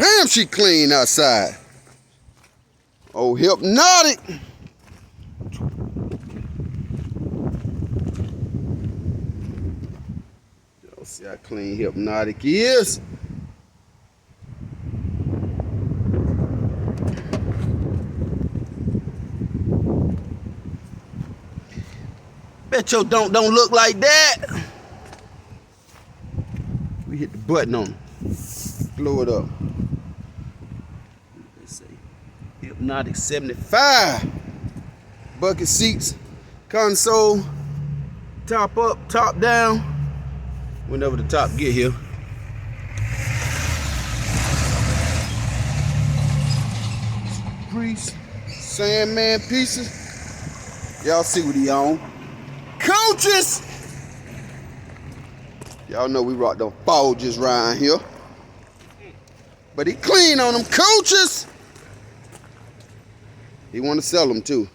Damn, she clean outside. Oh, hypnotiq. Y'all see how clean hypnotiq is. Bet your don't look like that. We hit the button on it. Blow it up. Let's see. hypnotiq 75. Bucket seats, console, top up, top down. Whenever the top get here. Caprice, Sandman pieces. Y'all see what he on. Coaches! Y'all know we rock them Folgers around here. But he clean on them coaches. He want to sell them too.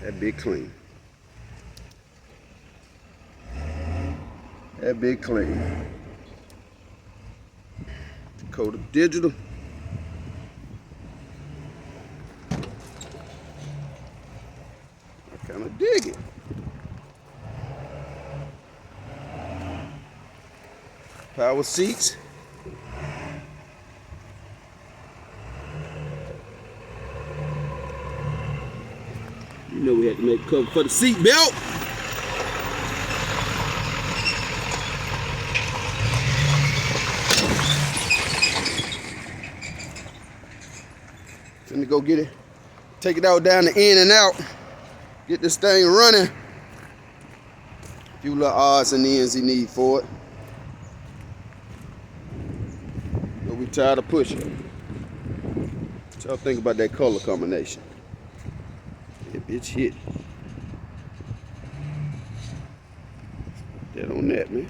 That big clean. That big clean. Dakota Digital. I kind of dig it. Power seats. You know we had to make cover for the seat belt. Finna go get it. Take it out down the in and out. Get this thing running. A few little odds and ends he need for it. But we tired of pushing. What y'all think about that color combination? That bitch hit. That on that, man.